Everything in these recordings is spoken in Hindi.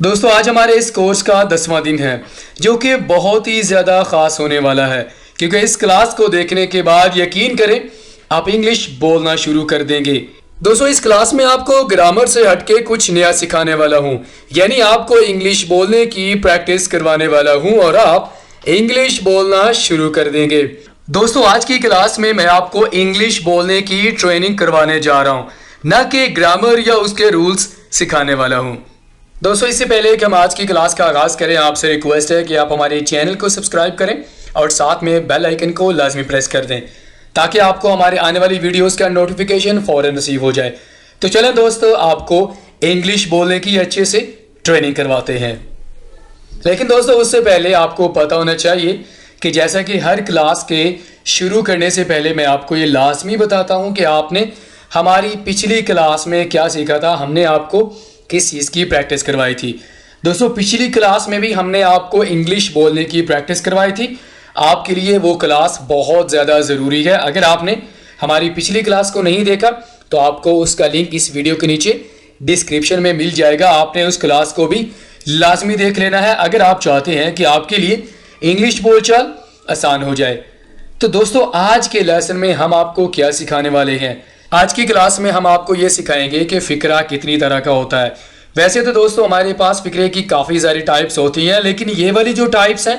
दोस्तों आज हमारे इस कोर्स का 10वां दिन है जो कि बहुत ही ज़्यादा ख़ास होने वाला है क्योंकि इस क्लास को देखने के बाद यकीन करें आप इंग्लिश बोलना शुरू कर देंगे। दोस्तों इस क्लास में आपको ग्रामर से हटके कुछ नया सिखाने वाला हूं, यानी आपको इंग्लिश बोलने की प्रैक्टिस करवाने वाला हूं और आप इंग्लिश बोलना शुरू कर देंगे। दोस्तों आज की क्लास में मैं आपको इंग्लिश बोलने की ट्रेनिंग करवाने जा रहा हूं, न कि ग्रामर या उसके रूल्स सिखाने वाला हूं। दोस्तों इससे पहले कि हम आज की क्लास का आगाज़ करें आपसे रिक्वेस्ट है कि आप हमारे चैनल को सब्सक्राइब करें और साथ में बेल आइकन को लाजमी प्रेस कर दें ताकि आपको हमारे आने वाली वीडियोस का नोटिफिकेशन फ़ौरन रिसीव हो जाए। तो चलें दोस्तों आपको इंग्लिश बोलने की अच्छे से ट्रेनिंग करवाते हैं। लेकिन दोस्तों उससे पहले आपको पता होना चाहिए कि जैसा कि हर क्लास के शुरू करने से पहले मैं आपको ये लाजमी बताता हूँ कि आपने हमारी पिछली क्लास में क्या सीखा था, हमने आपको किस चीज़ की प्रैक्टिस करवाई थी। दोस्तों पिछली क्लास में भी हमने आपको इंग्लिश बोलने की प्रैक्टिस करवाई थी। आपके लिए वो क्लास बहुत ज़्यादा ज़रूरी है। अगर आपने हमारी पिछली क्लास को नहीं देखा तो आपको उसका लिंक इस वीडियो के नीचे डिस्क्रिप्शन में मिल जाएगा। आपने उस क्लास को भी लाजमी देख लेना है अगर आप चाहते हैं कि आपके लिए इंग्लिश बोलचाल आसान हो जाए। तो दोस्तों आज के लेसन में हम आपको क्या सिखाने वाले हैं। आज की क्लास में हम आपको ये सिखाएंगे कि फ़िक्रा कितनी तरह का होता है। वैसे तो दोस्तों हमारे पास फ़िक्रे की काफ़ी सारी टाइप्स होती हैं, लेकिन ये वाली जो टाइप्स हैं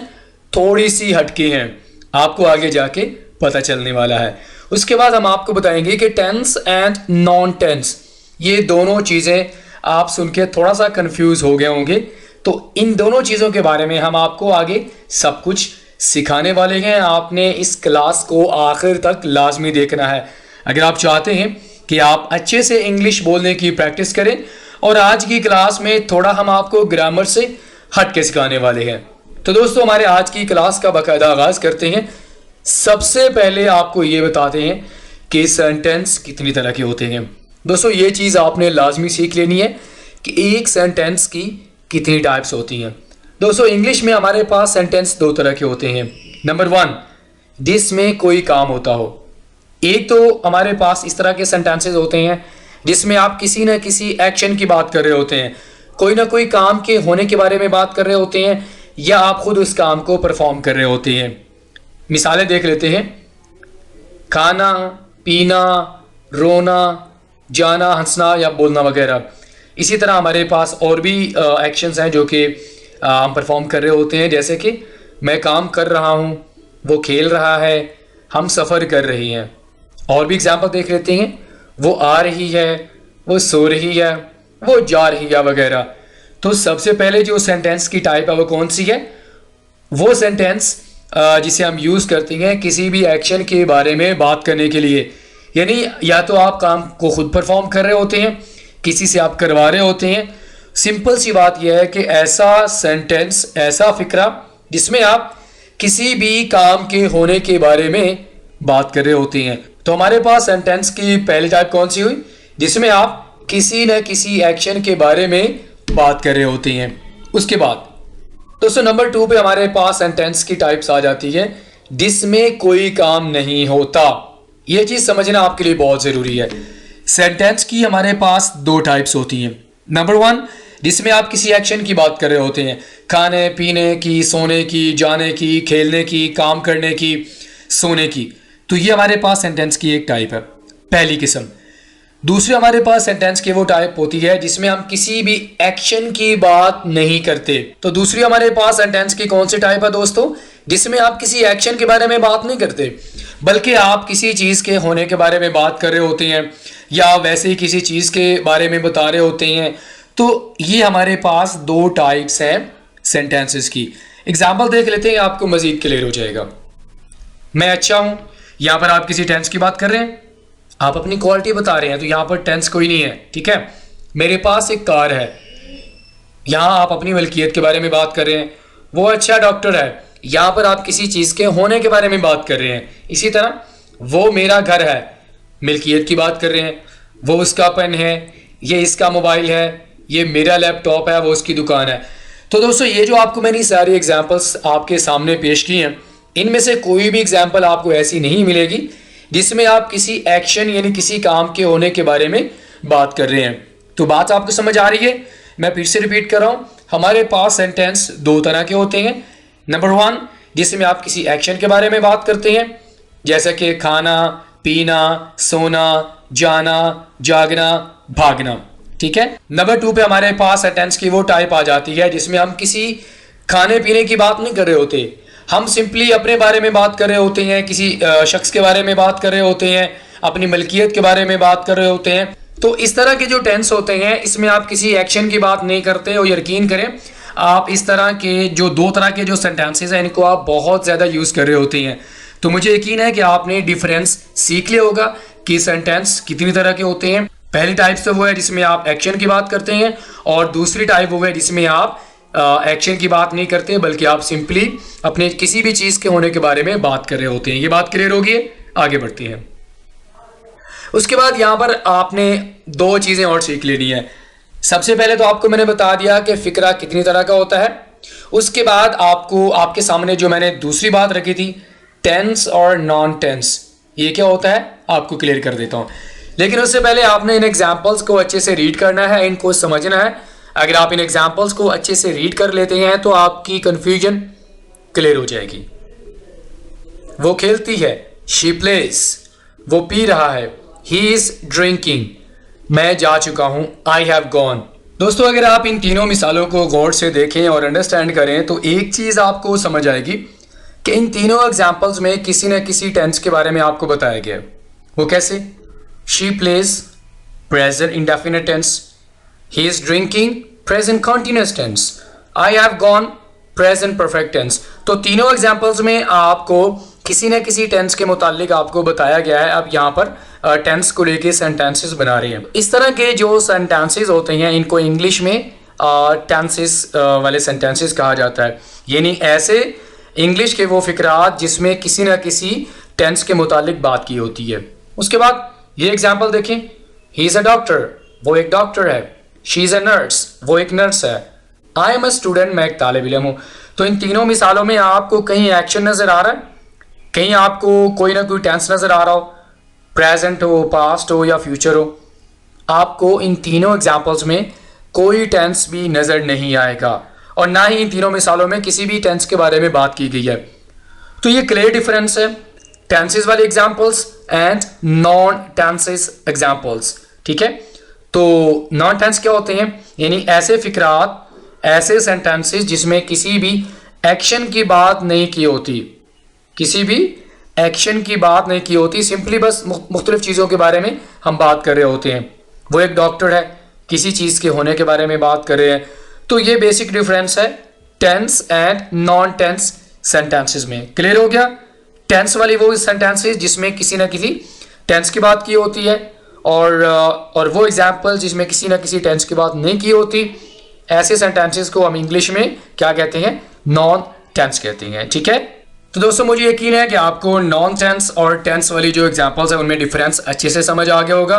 थोड़ी सी हटके हैं, आपको आगे जाके पता चलने वाला है। उसके बाद हम आपको बताएंगे कि टेंस एंड नॉन टेंस, ये दोनों चीज़ें आप सुन के थोड़ा सा कन्फ्यूज़ हो गए होंगे, तो इन दोनों चीज़ों के बारे में हम आपको आगे सब कुछ सिखाने वाले हैं। आपने इस क्लास को आखिर तक लाजमी देखना है अगर आप चाहते हैं कि आप अच्छे से इंग्लिश बोलने की प्रैक्टिस करें। और आज की क्लास में थोड़ा हम आपको ग्रामर से हट के सिखाने वाले हैं। तो दोस्तों हमारे आज की क्लास का बाकायदा आगाज़ करते हैं। सबसे पहले आपको ये बताते हैं कि सेंटेंस कितनी तरह के होते हैं। दोस्तों ये चीज़ आपने लाजमी सीख लेनी है कि एक सेंटेंस की कितनी टाइप्स होती हैं। दोस्तों इंग्लिश में हमारे पास सेंटेंस दो तरह के होते हैं। नंबर 1, जिसमें कोई काम होता हो। एक तो हमारे पास इस तरह के सेंटेंसेस होते हैं जिसमें आप किसी न किसी एक्शन की बात कर रहे होते हैं, कोई ना कोई काम के होने के बारे में बात कर रहे होते हैं या आप खुद उस काम को परफॉर्म कर रहे होते हैं। मिसालें देख लेते हैं। खाना, पीना, रोना, जाना, हंसना या बोलना वगैरह। इसी तरह हमारे पास और भी एक्शंस हैं जो कि हम परफॉर्म कर रहे होते हैं, जैसे कि मैं काम कर रहा हूँ, वो खेल रहा है, हम सफ़र कर रही हैं। और भी एग्जाम्पल देख लेते हैं। वो आ रही है, वो सो रही है, वो जा रही है वगैरह। तो सबसे पहले जो सेंटेंस की टाइप है वो कौन सी है? वो सेंटेंस जिसे हम यूज़ करते हैं किसी भी एक्शन के बारे में बात करने के लिए, यानी या तो आप काम को खुद परफॉर्म कर रहे होते हैं, किसी से आप करवा रहे होते हैं। सिंपल सी बात यह है कि ऐसा सेंटेंस, ऐसा फ़िक्रा जिसमें आप किसी भी काम के होने के बारे में बात कर रहे होते हैं। तो हमारे पास सेंटेंस की पहली टाइप कौन सी हुई? जिसमें आप किसी न किसी एक्शन के बारे में बात कर रहे होते हैं। उसके बाद दोस्तों नंबर 2 पे हमारे पास सेंटेंस की टाइप्स आ जाती है जिसमें कोई काम नहीं होता। यह चीज़ समझना आपके लिए बहुत ज़रूरी है। सेंटेंस की हमारे पास 2 टाइप्स होती हैं। नंबर 1, जिसमें आप किसी एक्शन की बात कर रहे होते हैं, खाने पीने की, सोने की, जाने की, खेलने की, काम करने की, सोने की। तो ये हमारे पास सेंटेंस की एक टाइप है, पहली किस्म। दूसरी हमारे पास सेंटेंस की वो टाइप होती है जिसमें हम किसी भी एक्शन की बात नहीं करते। तो दूसरी हमारे पास सेंटेंस की कौन सी टाइप है दोस्तों? जिसमें आप किसी एक्शन के बारे में बात नहीं करते, बल्कि आप किसी चीज़ के होने के बारे में बात कर रहे होते हैं या वैसे ही किसी चीज़ के बारे में बता रहे होते हैं। तो ये हमारे पास 2 टाइप्स हैं सेंटेंसेस की। एग्जाम्पल देख लेते हैं, आपको मज़ीद क्लियर हो जाएगा। मैं अच्छा हूँ, यहाँ पर आप किसी टेंस की बात कर रहे हैं, आप अपनी क्वालिटी बता रहे हैं, तो यहाँ पर टेंस कोई नहीं है, ठीक है। मेरे पास एक कार है, यहाँ आप अपनी मलकियत के बारे में बात कर रहे हैं। वो अच्छा डॉक्टर है, यहाँ पर आप किसी चीज़ के होने के बारे में बात कर रहे हैं। इसी तरह वो मेरा घर है, मिल्कियत की बात कर रहे हैं। वो उसका पेन है, ये इसका मोबाइल है, ये मेरा लैपटॉप है, वो उसकी दुकान है। तो दोस्तों ये जो आपको मैंने सारी एग्जांपल्स आपके सामने पेश की हैं, इनमें से कोई भी एग्जांपल आपको ऐसी नहीं मिलेगी जिसमें आप किसी एक्शन यानी किसी काम के होने के बारे में बात कर रहे हैं। तो बात आपको समझ आ रही है? मैं फिर से रिपीट कर रहा हूँ, हमारे पास सेंटेंस दो तरह के होते हैं। नंबर 1, जिसमें आप किसी एक्शन के बारे में बात करते हैं, जैसे कि खाना, पीना, सोना, जाना, जागना, भागना, ठीक है। नंबर 2 पे हमारे पास सेंटेंस की वो टाइप आ जाती है जिसमें हम किसी खाने पीने की बात नहीं कर रहे होते, हम सिंपली अपने बारे में बात कर रहे होते हैं, किसी शख्स के बारे में बात कर रहे होते हैं, अपनी मलकियत के बारे में बात कर रहे होते हैं। तो इस तरह के जो टेंस होते हैं इसमें आप किसी एक्शन की बात नहीं करते, और यकीन करें आप इस तरह के जो दो तरह के जो सेंटेंसेस हैं इनको आप बहुत ज़्यादा यूज़ कर रहे होते हैं। तो मुझे यकीन है कि आपने डिफरेंस सीख लिया होगा कि सेंटेंस कितनी तरह के होते हैं। पहली टाइप तो वो है जिसमें आप एक्शन की बात करते हैं, और दूसरी टाइप वो है जिसमें आप एक्शन की बात नहीं करते बल्कि आप सिंपली अपने किसी भी चीज़ के होने के बारे में बात कर रहे होते हैं। ये बात क्लियर होगी? आगे बढ़ते हैं। उसके बाद यहाँ पर आपने दो चीज़ें और सीख लेनी है। सबसे पहले तो आपको मैंने बता दिया कि फ़िक्रा कितनी तरह का होता है। उसके बाद आपको आपके सामने जो मैंने दूसरी बात रखी थी, टेंस और नॉन टेंस, ये क्या होता है आपको क्लियर कर देता हूँ। लेकिन उससे पहले आपने इन एग्जाम्पल्स को अच्छे से रीड करना है, इनको समझना है। अगर आप इन एग्जाम्पल्स को अच्छे से रीड कर लेते हैं तो आपकी कन्फ्यूजन क्लियर हो जाएगी। वो खेलती है, शी प्लेज, वो पी रहा है, ही इज ड्रिंकिंग, मैं जा चुका हूं, आई हैव गॉन। दोस्तों अगर आप इन तीनों मिसालों को गौर से देखें और अंडरस्टैंड करें तो एक चीज़ आपको समझ आएगी कि इन तीनों एग्जाम्पल्स में किसी न किसी टेंस के बारे में आपको बताया गया। वो कैसे? She plays, present indefinite tense, he is drinking, present continuous tense, I have gone, present perfect tense. तो तीनों एग्जाम्पल्स में आपको किसी न किसी टेंस के मुतालिक आपको बताया गया है। अब यहाँ पर टेंस को लेके सेंटेंसेस बना रहे हैं। इस तरह के जो सेंटेंसेस होते हैं इनको इंग्लिश में टेंसेस वाले सेंटेंसेस कहा जाता है, यानी ऐसे इंग्लिश के वो फिक्रात जिसमें किसी न किसी टेंस के मुतालिक बात की होती है। उसके बाद ये एग्जाम्पल देखें, ही इज़ अ डॉक्टर, वो एक डॉक्टर है, शी इज़ अ नर्स, वो एक नर्स है, आई एम अ स्टूडेंट, मैं एक तालिब इल्म हूँ। तो इन तीनों मिसालों में आपको कहीं एक्शन नज़र आ रहा है, कहीं आपको कोई ना कोई टेंस नज़र आ रहा हो, प्रेजेंट हो, पास्ट हो या फ्यूचर हो। आपको इन तीनों एग्जाम्पल्स में कोई टेंस भी नज़र नहीं आएगा, और ना ही इन तीनों मिसालों में किसी भी टेंस के बारे में बात की गई है। तो ये क्लियर डिफरेंस है टेंसेस वाले examples and non tenses examples, ठीक है। तो नॉन टेंस क्या होते हैं? यानी ऐसे फिक्रात, ऐसे सेंटेंसेस जिसमें किसी भी एक्शन की बात नहीं की होती, किसी भी एक्शन की बात नहीं की होती, सिंपली बस मुख्तलिफ चीज़ों के बारे में हम बात कर रहे होते हैं। वो एक डॉक्टर है, किसी चीज़ के होने के बारे में बात कर रहे हैं। तो ये बेसिक डिफरेंस है tense and non tense sentences में। क्लियर हो गया? टेंस वाली वो सेंटेंसेस जिसमें किसी न किसी टेंस की बात की होती है, और वो एग्जाम्पल जिसमें किसी न किसी टेंस की बात नहीं की होती, ऐसे सेंटेंसेस को हम इंग्लिश में क्या कहते हैं? नॉन टेंस कहते हैं, ठीक है। तो दोस्तों मुझे यकीन है कि आपको नॉन टेंस और टेंस वाली जो एग्जांपल्स है उनमें डिफरेंस अच्छे से समझ आ गया होगा।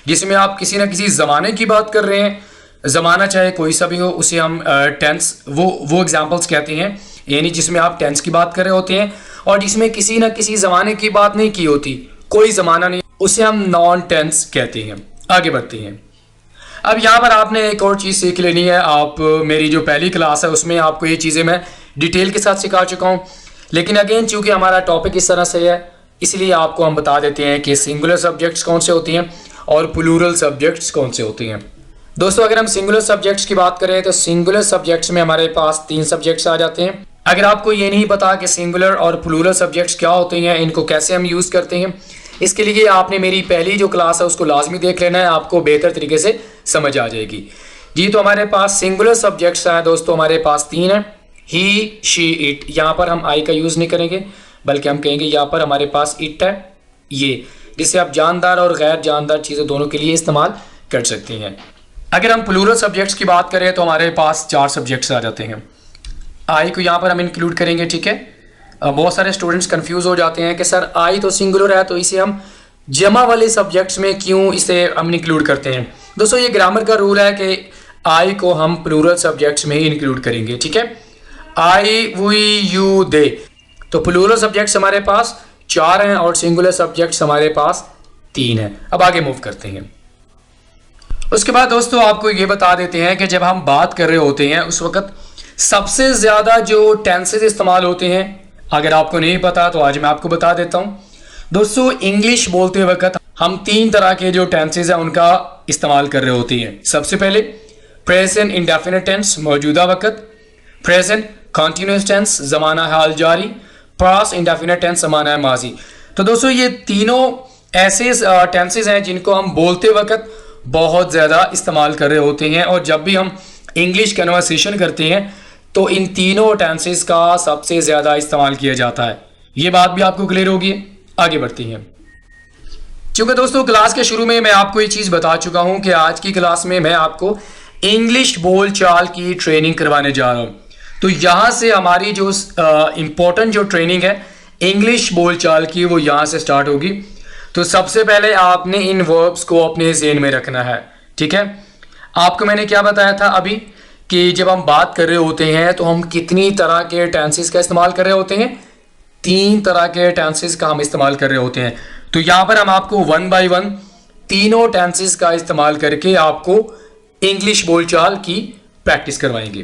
जिसमें आप किसी न किसी ज़माने की बात कर रहे हैं, ज़माना चाहे कोई सा भी हो, उसे हम टेंस वो एग्जांपल्स कहते हैं, यानी जिसमें आप टेंस की बात कर रहे होते हैं, और जिसमें किसी न किसी ज़माने की बात नहीं की होती, कोई ज़माना नहीं, उसे हम नॉन टेंस कहते हैं। आगे बढ़ते हैं। अब यहाँ पर आपने एक और चीज़ सीख लेनी है। आप मेरी जो पहली क्लास है उसमें आपको ये चीज़ें मैं डिटेल के साथ सिखा चुका हूँ, लेकिन अगेन चूंकि हमारा टॉपिक इस तरह से है इसलिए आपको हम बता देते हैं कि सिंगुलर सब्जेक्ट्स कौन से होती हैं और प्लूरल सब्जेक्ट्स कौन से होते हैं। दोस्तों अगर हम सिंगुलर सब्जेक्ट्स की बात करें तो सिंगुलर सब्जेक्ट्स में हमारे पास 3 सब्जेक्ट्स आ जाते हैं। अगर आपको ये नहीं पता कि सिंगुलर और प्लूरल सब्जेक्ट्स क्या होते हैं, इनको कैसे हम यूज़ करते हैं, इसके लिए आपने मेरी पहली जो क्लास है उसको लाजमी देख लेना है, आपको बेहतर तरीके से समझ आ जाएगी जी। तो हमारे पास सिंगुलर सब्जेक्ट्स हैं दोस्तों, हमारे पास 3 हैं, ही, शी, इट। यहाँ पर हम आई का यूज़ नहीं करेंगे बल्कि हम कहेंगे यहाँ पर हमारे पास इट है, ये, जिसे आप जानदार और गैर जानदार चीज़ें दोनों के लिए इस्तेमाल कर सकते हैं। अगर हम प्लूरल सब्जेक्ट्स की बात करें तो हमारे पास 4 सब्जेक्ट्स आ जाते हैं। आई को यहाँ पर हम इंक्लूड करेंगे, ठीक है। बहुत सारे स्टूडेंट्स कंफ्यूज हो जाते हैं कि सर आई तो सिंगुलर है तो इसे हम जमा वाले सब्जेक्ट्स में क्यों इसे हम इंक्लूड करते हैं। दोस्तों ये ग्रामर का रूल है कि आई को हम प्लूरल सब्जेक्ट्स में ही इंक्लूड करेंगे, ठीक है। आई, वी, यू, दे। तो प्लूरल सब्जेक्ट्स हमारे पास 4 हैं और सिंगुलर सब्जेक्ट्स हमारे पास 3 हैं। अब आगे मूव करते हैं। उसके बाद दोस्तों आपको ये बता देते हैं कि जब हम बात कर रहे होते हैं उस वक्त सबसे ज़्यादा जो टेंसेस इस्तेमाल होते हैं, अगर आपको नहीं पता तो आज मैं आपको बता देता हूँ। दोस्तों इंग्लिश बोलते वक्त हम 3 तरह के जो टेंसेस हैं उनका इस्तेमाल कर रहे होते हैं। सबसे पहले प्रेजेंट इंडेफिनिट टेंस मौजूदा वक्त, प्रेजेंट कंटिन्यूस टेंस ज़माना हाल जारी, पास्ट इंडेफिनिट टेंस ज़माना है माजी। तो दोस्तों ये तीनों ऐसे टेंसेस हैं जिनको हम बोलते वक्त बहुत ज़्यादा इस्तेमाल कर रहे होते हैं, और जब भी हम इंग्लिश कन्वर्सेशन करते हैं तो इन तीनों टेंसेस का सबसे ज़्यादा इस्तेमाल किया जाता है। ये बात भी आपको क्लियर होगी। आगे बढ़ते हैं। क्योंकि दोस्तों क्लास के शुरू में मैं आपको ये चीज़ बता चुका हूँ कि आज की क्लास में मैं आपको इंग्लिश बोलचाल की ट्रेनिंग करवाने जा रहा हूँ। तो यहाँ से हमारी जो इम्पोर्टेंट जो ट्रेनिंग है इंग्लिश बोलचाल की वो यहाँ से स्टार्ट होगी। तो सबसे पहले आपने इन वर्ब्स को अपने ज़हन में रखना है, ठीक है। आपको मैंने क्या बताया था अभी कि जब हम बात कर रहे होते हैं तो हम कितनी तरह के टेंसेस का इस्तेमाल कर रहे होते हैं, 3 तरह के टेंसेस का हम इस्तेमाल कर रहे होते हैं। तो यहाँ पर हम आपको 1 बाय 1 तीनों टेंसेस का इस्तेमाल करके आपको इंग्लिश बोलचाल की प्रैक्टिस करवाएंगे।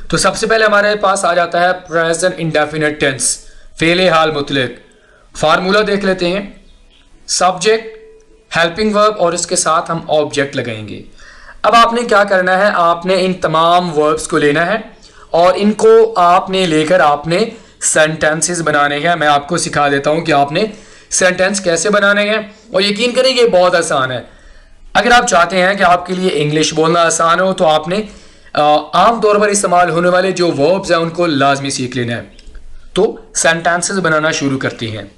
तो सबसे पहले हमारे पास आ जाता है प्रेजेंट इंडेफिनिट टेंस, फेले हाल मुतलक। फार्मूला देख लेते हैं। सब्जेक्ट, हेल्पिंग वर्ब और इसके साथ हम ऑब्जेक्ट लगाएंगे। अब आपने क्या करना है, आपने इन तमाम वर्ब्स को लेना है और इनको आपने लेकर आपने सेंटेंसेस बनाने हैं। मैं आपको सिखा देता हूं कि आपने सेंटेंस कैसे बनाने हैं, और यकीन करें ये बहुत आसान है। अगर आप चाहते हैं कि आपके लिए इंग्लिश बोलना आसान हो तो आपने आम तौर पर इस्तेमाल होने वाले जो वर्ब्स हैं उनको लाजमी सीख लेना है। तो सेंटेंसेस बनाना शुरू करते हैं।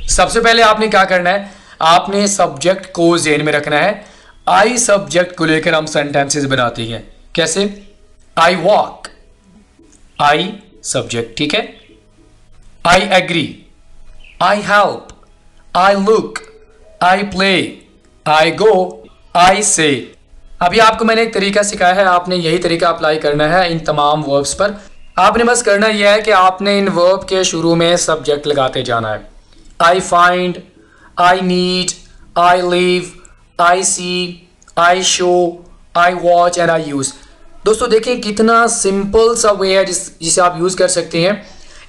सबसे पहले आपने क्या करना है, आपने सब्जेक्ट को ज़हन में रखना है। आई सब्जेक्ट को लेकर हम सेंटेंसेस बनाते हैं। कैसे? आई वॉक, आई सब्जेक्ट, ठीक है। I agree, I help, I look, I play, I go, I say. अभी आपको मैंने एक तरीका सिखाया है, आपने यही तरीका अप्लाई करना है इन तमाम वर्ब्स पर। आपने बस करना यह है कि आपने इन वर्ब के शुरू में सब्जेक्ट लगाते जाना है। I find, I need, I live, I see, I show, I watch and I use. दोस्तों देखें कितना सिंपल सा वे है जिसे आप यूज़ कर सकते हैं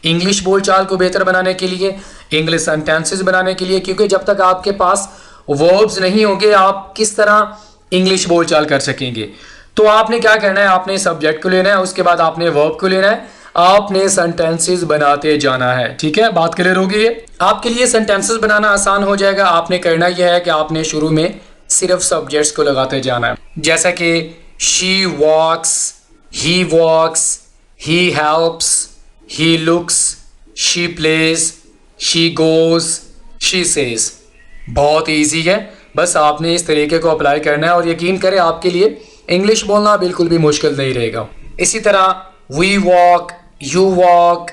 इंग्लिश बोलचाल को बेहतर बनाने के लिए, इंग्लिश सेंटेंसेस बनाने के लिए। क्योंकि जब तक आपके पास वर्ब्स नहीं होंगे आप किस तरह इंग्लिश बोलचाल कर सकेंगे। तो आपने क्या करना है, आपने सब्जेक्ट को लेना है, उसके बाद आपने वर्ब को लेना है, आपने सेंटेंसेस बनाते जाना है, ठीक है। बात क्लियर होगी है। आपके लिए सेंटेंसेस बनाना आसान हो जाएगा। आपने करना यह है कि आपने शुरू में सिर्फ सब्जेक्ट्स को लगाते जाना है, जैसा कि she walks, he walks, he helps, he looks, she plays, she goes, she says. बहुत ईजी है, बस आपने इस तरीके को अप्लाई करना है और यकीन करें आपके लिए इंग्लिश बोलना बिल्कुल भी मुश्किल नहीं रहेगा। इसी तरह we walk, you walk,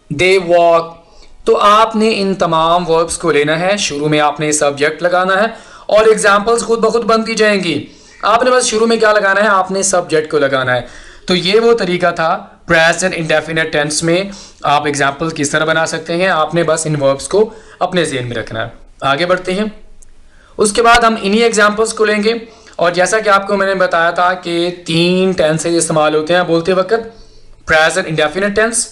they walk. तो आपने इन तमाम वर्ब्स को लेना है, शुरू में आपने सब्जेक्ट लगाना है और एग्जाम्पल्स खुद ब खुद बनती जाएंगी। आपने बस शुरू में क्या लगाना है, आपने सब्जेक्ट को लगाना है। तो ये वो तरीका था प्रेजेंट इंडेफिनिट टेंस में आप एग्जाम्पल किस तरह बना सकते हैं। आपने बस इन वर्ब्स को अपने ज़हन में रखना है। आगे बढ़ते हैं। उसके बाद हम इन्हीं एग्जाम्पल्स को लेंगे और जैसा कि आपको मैंने बताया था कि 3 टेंसेज इस्तेमाल होते हैं बोलते वक्त। प्रेजेंट इंडेफिनिट टेंस,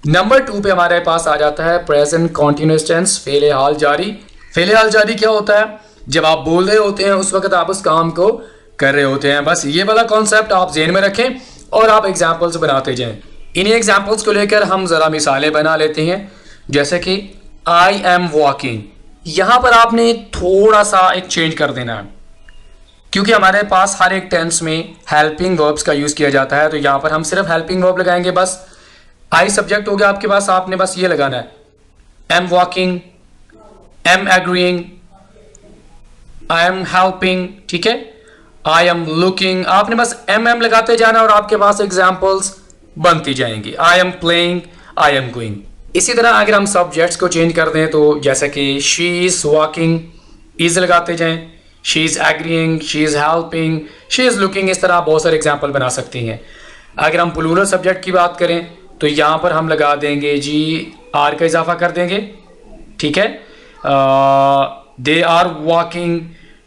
नंबर 2 पे हमारे पास आ जाता है प्रेजेंट कॉन्टिन्यूस टेंस, फेले हाल जारी। फेले हाल जारी क्या होता है, जब आप बोल रहे होते हैं उस वक्त आप उस काम को कर रहे होते हैं। बस ये वाला कॉन्सेप्ट आप ज़हन में रखें और आप एग्जाम्पल्स बनाते जाएं। इन्हीं एग्जाम्पल्स को लेकर हम ज़रा मिसालें बना लेते हैं, जैसे कि आई एम वॉकिंग। यहाँ पर आपने थोड़ा सा एक चेंज कर देना है, क्योंकि हमारे पास हर एक टेंस में हेल्पिंग वर्ब्स का यूज़ किया जाता है। तो यहाँ पर हम सिर्फ हेल्पिंग वर्ब लगाएंगे। बस आई सब्जेक्ट हो गया आपके पास, आपने बस ये लगाना है, am walking, am agreeing, I am helping, ठीक है। आई एम लुकिंग, आपने बस एम लगाते जाना और आपके पास एग्जाम्पल्स बनती जाएंगी। I am playing, I am going. इसी तरह अगर हम सब्जेक्ट्स को चेंज कर दें तो जैसे कि शी इज़ वॉकिंग, इज लगाते जाएं, she is agreeing, she is helping, she is looking. इस तरह आप बहुत सारे एग्जाम्पल बना सकती हैं। अगर हम प्लूरल सब्जेक्ट की बात करें तो यहाँ पर हम लगा देंगे जी आर का इजाफा कर देंगे, ठीक है। They are walking,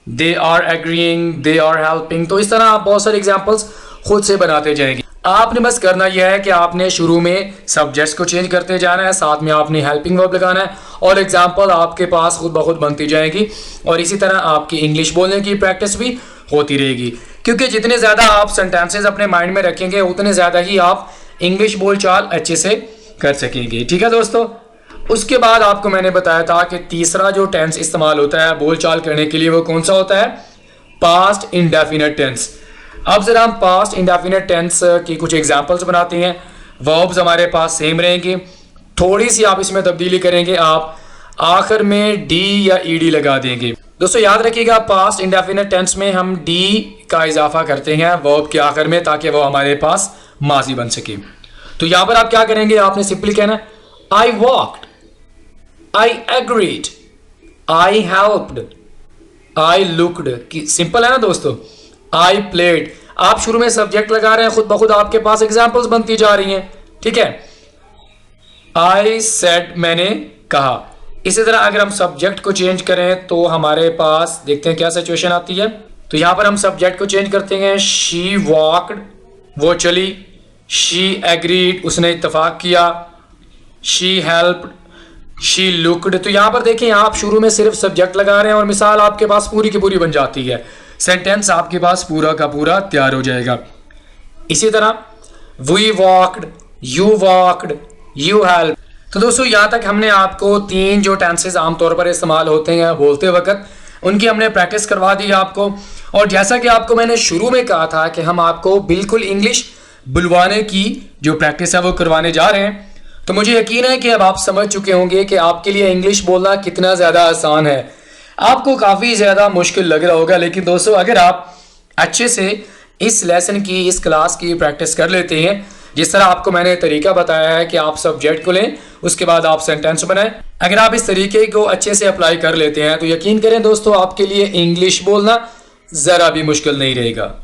they are agreeing, they are helping. तो इस तरह आप बहुत सारे एग्जाम्पल्स खुद से बनाते जाएंगे। आपने बस करना यह है कि आपने शुरू में सब्जेक्ट्स को चेंज करते जाना है, साथ में आपने हेल्पिंग वर्ब लगाना है और एग्जाम्पल आपके पास खुद ब खुद बनती जाएगी और इसी तरह आपकी इंग्लिश बोलने की प्रैक्टिस भी होती रहेगी। क्योंकि जितने ज़्यादा आप सेंटेंसेस अपने माइंड में रखेंगे उतने ज़्यादा ही आप इंग्लिश बोलचाल अच्छे से कर सकेंगे। ठीक है दोस्तों। उसके बाद आपको मैंने बताया था कि तीसरा जो टेंस इस्तेमाल होता है बोलचाल करने के लिए वो कौन सा होता है? Past indefinite tense. अब जरा हम पास्ट इंडेफिनिट टेंस की कुछ एग्जांपल्स बनाते हैं। वर्ब्स हमारे पास सेम रहेंगे, थोड़ी सी आप इसमें तब्दीली करेंगे, आप आखिर में डी या ईडी लगा देंगे। दोस्तों याद रखिएगा पास्ट इंडेफिनिट टेंस में हम डी का इजाफा करते हैं वर्ब के आखिर में ताकि वो हमारे पास माजी बन सके। तो यहां पर आप क्या करेंगे? आपने सिंपली कहना I walked, I agreed, I helped, I looked. Simple है ना दोस्तों। आई प्लेड, आप शुरू में सब्जेक्ट लगा रहे हैं, खुद ब खुद आपके पास एग्जांपल्स बनती जा रही हैं। ठीक है। आई सेड, मैंने कहा। इसी तरह अगर हम सब्जेक्ट को चेंज करें तो हमारे पास देखते हैं क्या सिचुएशन आती है। तो यहां पर हम सब्जेक्ट को चेंज करते हैं। शी वॉक्ड, वो चली। शी एग्रीड, उसने इत्तेफाक किया। She helped, she looked. तो यहां पर देखें आप शुरू में सिर्फ सब्जेक्ट लगा रहे हैं और मिसाल आपके पास पूरी की पूरी बन जाती है, सेंटेंस आपके पास पूरा का पूरा तैयार हो जाएगा। इसी तरह we walked, you walked, you help. तो दोस्तों यहाँ तक हमने आपको तीन जो टेंसेस आमतौर पर इस्तेमाल होते हैं बोलते वक्त उनकी हमने प्रैक्टिस करवा दी आपको। और जैसा कि आपको मैंने शुरू में कहा था कि हम आपको बिल्कुल इंग्लिश बुलवाने की जो प्रैक्टिस है वो करवाने जा रहे हैं। तो मुझे यकीन है कि अब आप समझ चुके होंगे कि आपके लिए इंग्लिश बोलना कितना ज़्यादा आसान है। आपको काफ़ी ज़्यादा मुश्किल लग रहा होगा, लेकिन दोस्तों अगर आप अच्छे से इस लेसन की, इस क्लास की प्रैक्टिस कर लेते हैं, जिस तरह आपको मैंने तरीका बताया है कि आप सब्जेक्ट को लें, उसके बाद आप सेंटेंस बनाएं, अगर आप इस तरीके को अच्छे से अप्लाई कर लेते हैं तो यकीन करें दोस्तों आपके लिए इंग्लिश बोलना ज़रा भी मुश्किल नहीं रहेगा।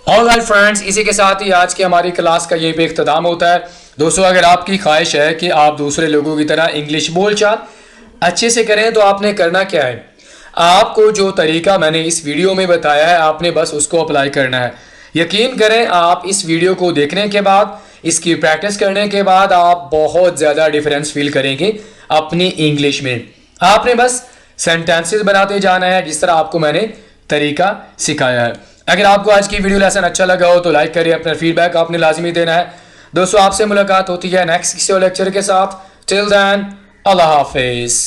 ऑलराइट फ्रेंड्स, इसी के साथ ही आज की हमारी क्लास का यहीं पे इख्तिताम होता है। दोस्तों अगर आपकी ख्वाहिश है कि आप दूसरे लोगों की तरह इंग्लिश बोलचाल अच्छे से करें तो आपने करना क्या है? आपको जो तरीका मैंने इस वीडियो में बताया है आपने बस उसको अप्लाई करना है। यकीन करें आप इस वीडियो को देखने के बाद, इसकी प्रैक्टिस करने के बाद आप बहुत ज़्यादा डिफरेंस फील करेंगे अपनी इंग्लिश में। आपने बस सेंटेंसेस बनाते जाना है जिस तरह आपको मैंने तरीका सिखाया है। अगर आपको आज की वीडियो लेसन अच्छा लगा हो तो लाइक करिए, अपना फीडबैक आपने लाजमी देना है। दोस्तों आपसे मुलाकात होती है नेक्स्ट किसी और लेक्चर के साथ। टिल देन अल्लाह हाफिज।